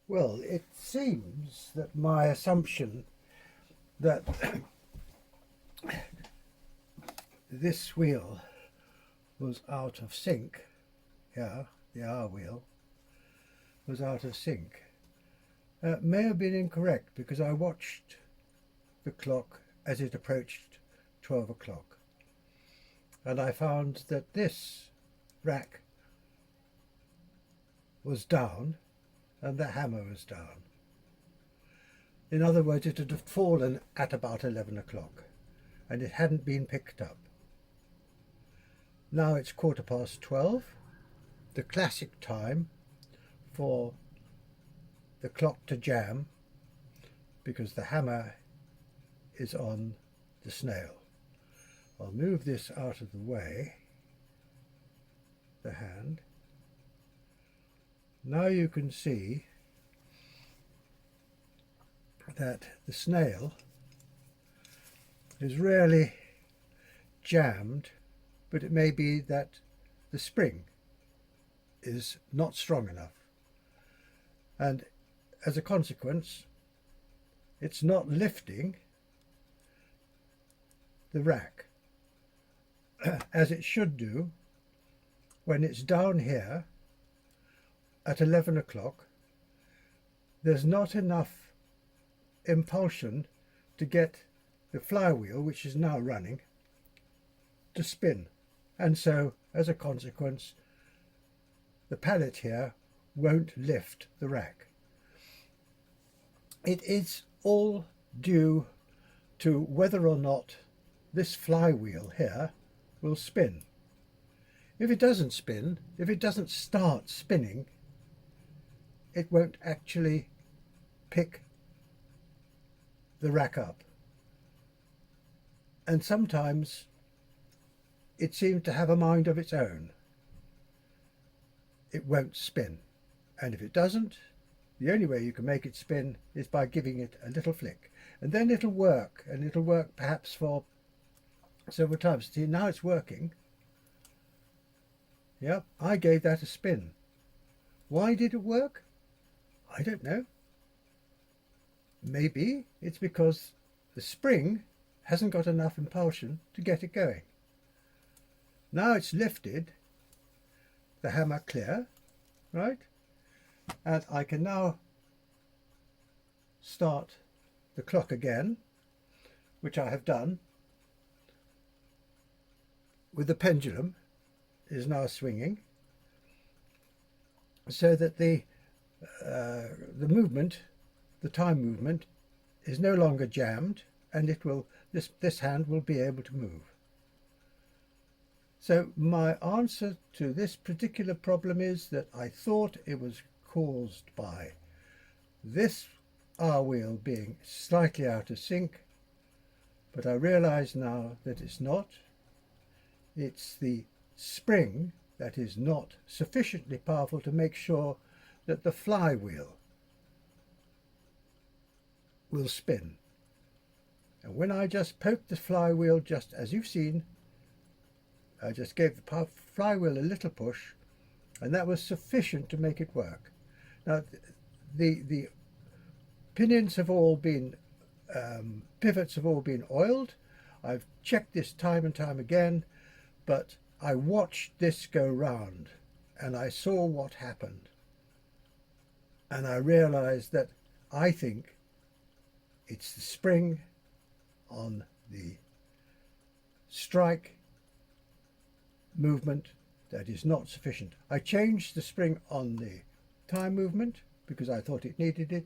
Well, it seems that my assumption that this wheel was out of sync, yeah, the R wheel was out of sync, may have been incorrect because I watched the clock as it approached 12 o'clock and I found that this rack was down and the hammer was down. In other words, it had fallen at about 11 o'clock and it hadn't been picked up. Now it's 12:15, the classic time for the clock to jam because the hammer is on the snail. I'll move this out of the way, the hand. Now you can see that the snail is really jammed, but it may be that the spring is not strong enough, and as a consequence it's not lifting the rack as it should do when it's down here at 11 o'clock. There's not enough impulsion to get the flywheel, which is now running, to spin, and so as a consequence the pallet here won't lift the rack. It is all due to whether or not this flywheel here will spin. If it doesn't spin, if it doesn't start spinning, it won't actually pick the rack up. And sometimes it seems to have a mind of its own. It won't spin. And if it doesn't, the only way you can make it spin is by giving it a little flick. And then it'll work, and it'll work perhaps for several times. See, now it's working. Yep, I gave that a spin. Why did it work? I don't know. Maybe it's because the spring hasn't got enough impulsion to get it going. Now it's lifted the hammer clear, right? And I can now start the clock again, which I have done, with the pendulum is now swinging, so that the movement, the time movement, is no longer jammed, and it will this hand will be able to move. So my answer to this particular problem is that I thought it was caused by this R wheel being slightly out of sync, but I realize now that it's not. It's the spring that is not sufficiently powerful to make sure that the flywheel will spin. And when I just poked the flywheel, just as you've seen, I just gave the flywheel a little push, and that was sufficient to make it work. Now the pinions have all been, pivots have all been oiled. I've checked this time and time again, but I watched this go round and I saw what happened, and I realized that I think it's the spring on the strike movement that is not sufficient. I changed the spring on the time movement because I thought it needed it.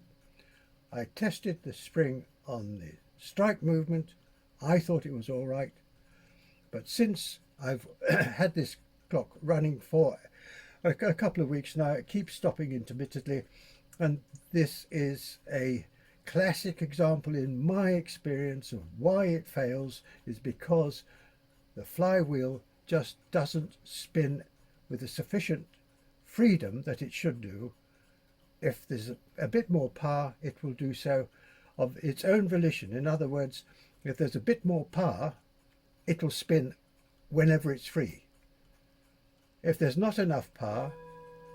I tested the spring on the strike movement. I thought it was all right. But since I've had this clock running for a couple of weeks now, it keeps stopping intermittently, and this is a classic example in my experience of why it fails, is because the flywheel just doesn't spin with the sufficient freedom that it should do. If there's a bit more power, it will do so of its own volition. In other words, if there's a bit more power, it will spin whenever it's free. If there's not enough power,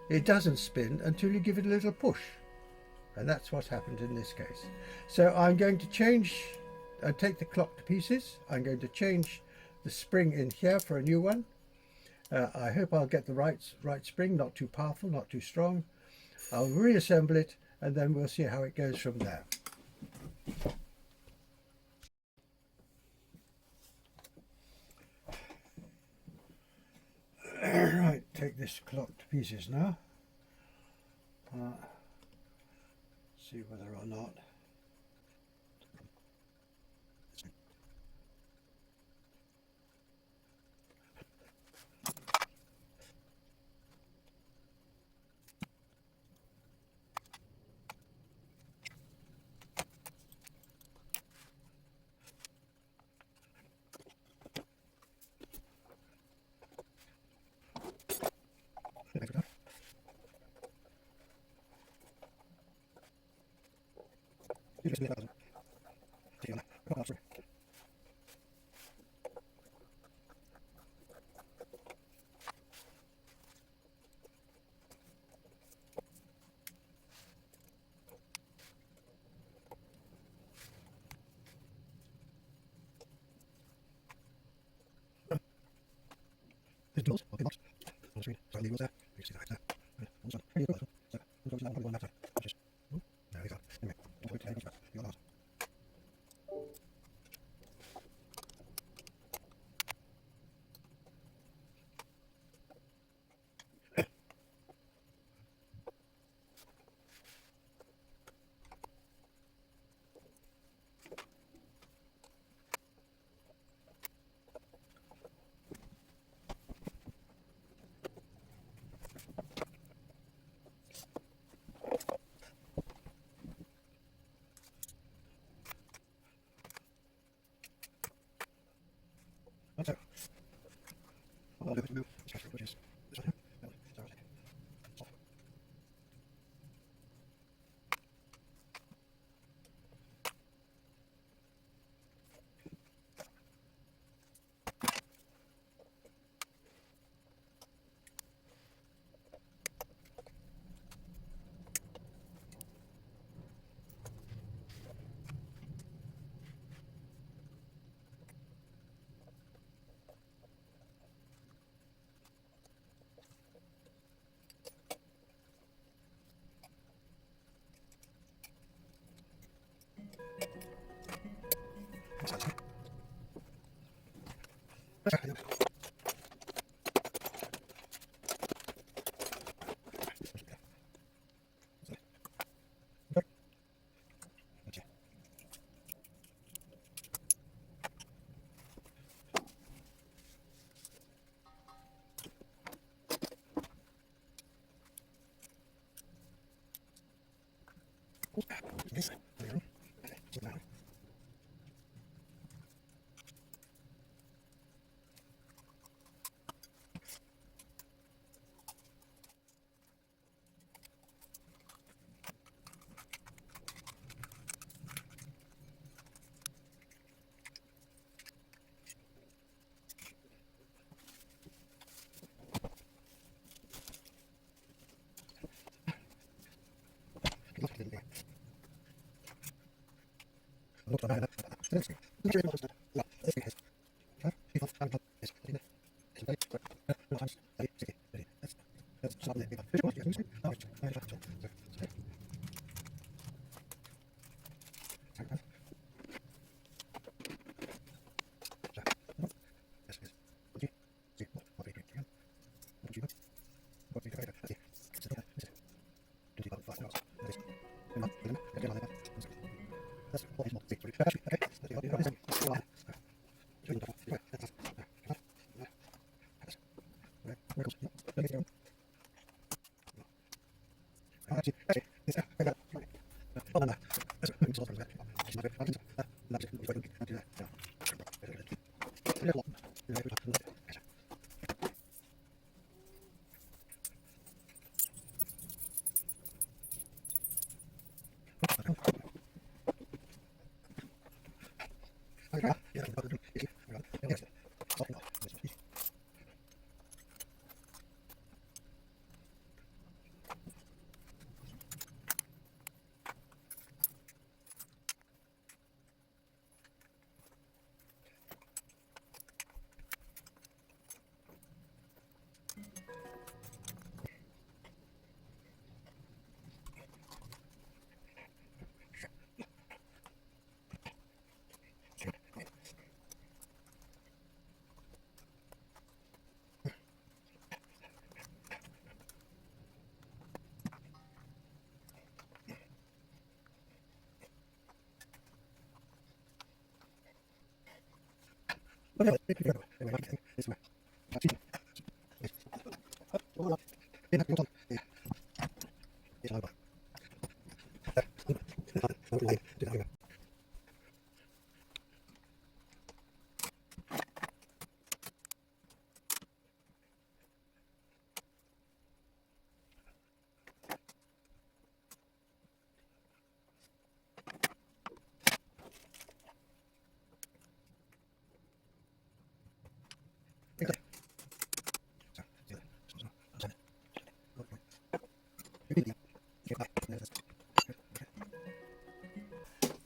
it doesn't spin until you give it a little push. and that's what's happened in this case. So I'm going to take the clock to pieces. I'm going to change the spring in here for a new one. I hope I'll get the right spring, not too powerful, not too strong. I'll reassemble it, and then we'll see how it goes from there. Right, take this clock to pieces now. See whether or not there's doors, I'll be locked. On the screen, so I'll leave it there. You can see that there. There you go. There we go. Anyway, don't wait till I go back. You're not. So, what I'll do is move the structure, which is this one here. So I'll take it off. Yes, there you go. Okay, so now.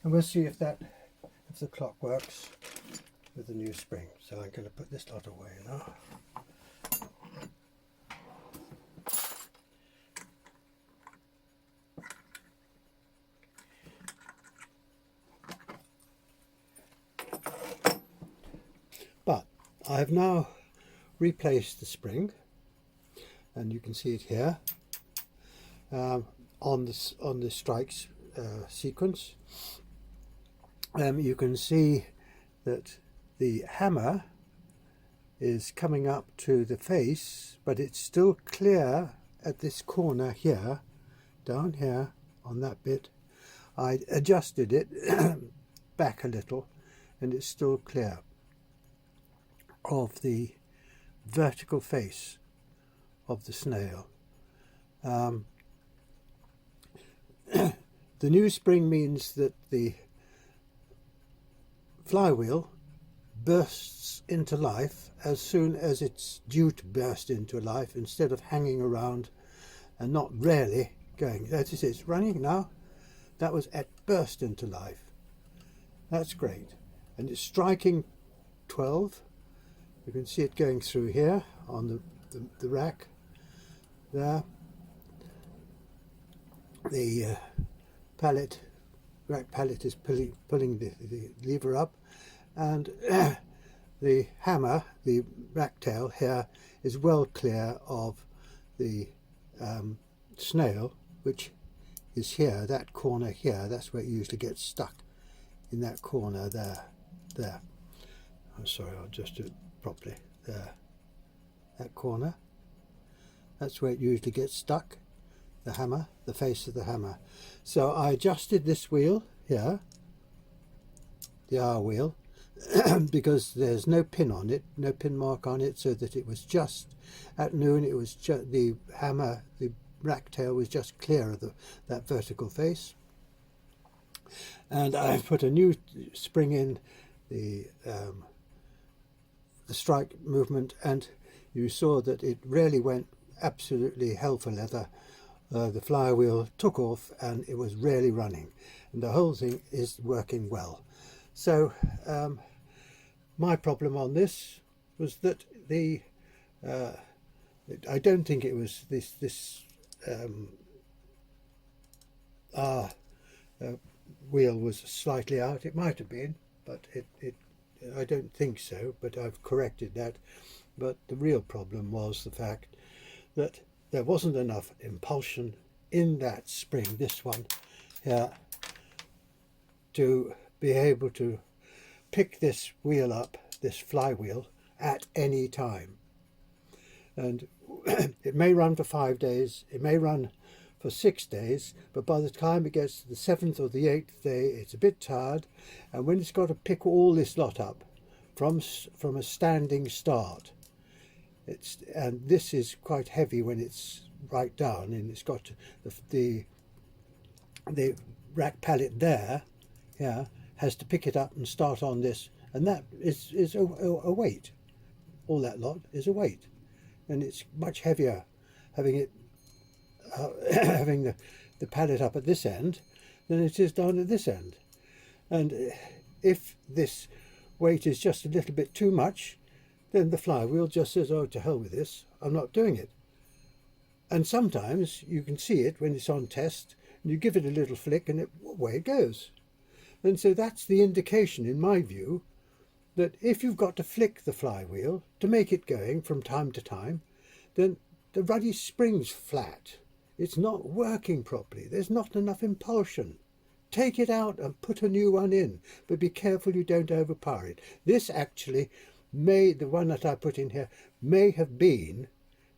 And we'll see if the clock works with the new spring. So I'm going to put this lot away now. But I have now replaced the spring, and you can see it here on the strikes sequence. You can see that the hammer is coming up to the face, but it's still clear at this corner here, down here on that bit. I adjusted it back a little, and it's still clear of the vertical face of the snail. The new spring means that the flywheel bursts into life as soon as it's due to burst into life, instead of hanging around and not really going. That is, it's running now. That was at burst into life. That's great. And it's striking 12. You can see it going through here on the rack there. The rack pallet is pulling the lever up, and the hammer, the rack tail here, is well clear of the snail, which is here, that corner here. That's where it usually gets stuck, in that corner there. I'm sorry, I'll just do it properly. There, that corner, that's where it usually gets stuck, the hammer, the face of the hammer. So I adjusted this wheel here, the R wheel, because there's no pin on it, no pin mark on it, so that it was just at noon, it was just the hammer, the rack tail was just clear of that vertical face. And I put a new spring in the strike movement, and you saw that it really went absolutely hell for leather. The flywheel took off and it was really running, and the whole thing is working well. So my problem on this was that I don't think it was this wheel was slightly out. It might have been, but I don't think so, but I've corrected that. But the real problem was the fact that there wasn't enough impulsion in that spring, this one here, to be able to pick this wheel up, this flywheel, at any time. And it may run for 5 days, it may run for 6 days, but by the time it gets to the 7th or the 8th day, it's a bit tired, and when it's got to pick all this lot up from a standing start, and this is quite heavy when it's right down, and it's got the rack pallet there, yeah, has to pick it up and start on this, and that is a weight. All that lot is a weight, and it's much heavier having it having the pallet up at this end than it is down at this end. And if this weight is just a little bit too much, then the flywheel just says, oh, to hell with this, I'm not doing it. And sometimes you can see it when it's on test, and you give it a little flick and away it goes. And so that's the indication, in my view, that if you've got to flick the flywheel to make it going from time to time, then the ruddy spring's flat. It's not working properly. There's not enough impulsion. Take it out and put a new one in, but be careful you don't overpower it. This actually the one that I put in here may have been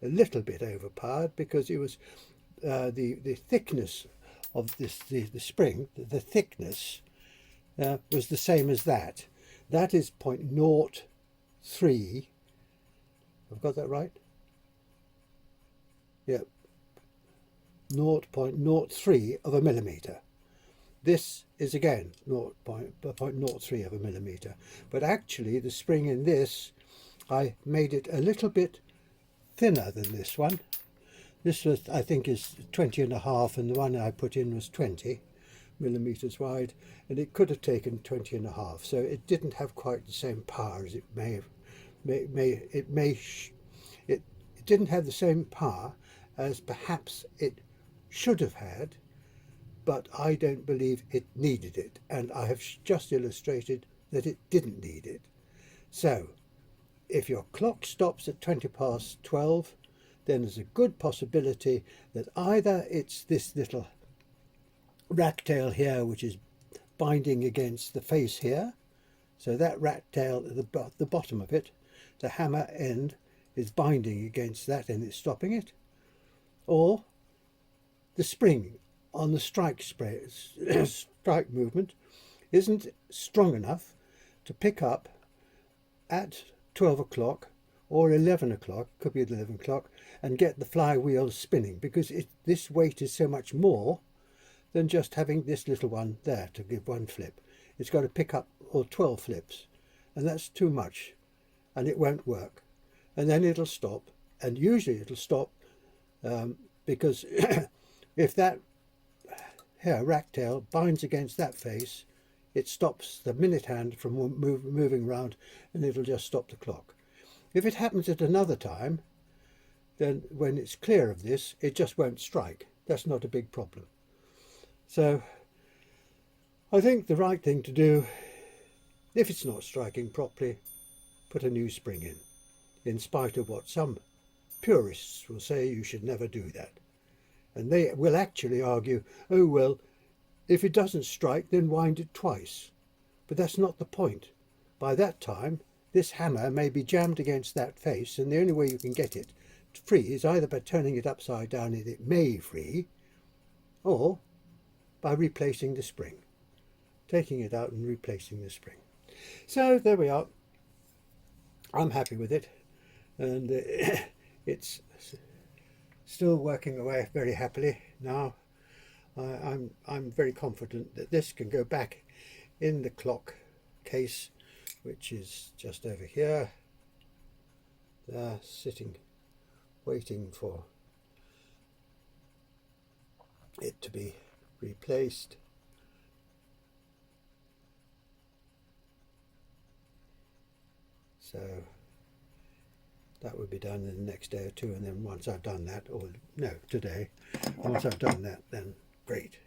a little bit overpowered, because it was the thickness of the spring, the thickness was the same as that. That is 0.03. I've got that right? Yeah, 0.03 of a millimetre. This is again 0.03 of a millimetre. But actually the spring in this, I made it a little bit thinner than this one. This was, I think, is 20.5, and the one I put in was 20 millimeters wide, and it could have taken 20.5. So it didn't have quite the same power as it may have. It didn't have the same power as perhaps it should have had, but I don't believe it needed it, and I have just illustrated that it didn't need it. So if your clock stops at 12, then there's a good possibility that either it's this little rat tail here which is binding against the face here, so that rat tail at the bottom of it, the hammer end, is binding against that and it's stopping it, or the spring on the strike movement isn't strong enough to pick up at 12 o'clock or 11 o'clock, could be at 11 o'clock, and get the flywheel spinning, because this weight is so much more than just having this little one there to give one flip. It's got to pick up 12 flips, and that's too much, and it won't work. And then it'll stop, and usually it'll stop because if that rat tail binds against that face, it stops the minute hand from moving around, and it'll just stop the clock. If it happens at another time, then when it's clear of this, it just won't strike. That's not a big problem. So I think the right thing to do, if it's not striking properly, put a new spring in spite of what some purists will say you should never do that. And they will actually argue, oh well, if it doesn't strike, then wind it twice. But that's not the point. By that time, this hammer may be jammed against that face, and the only way you can get it free is either by turning it upside down and it may free, or by replacing the spring, taking it out and replacing the spring. So there we are. I'm happy with it, and it's still working away very happily now. I'm very confident that this can go back in the clock case, which is just over here, there, sitting, waiting for it to be replaced. So that would be done in the next day or two, and then once I've done that, or no, today, once I've done that, then great.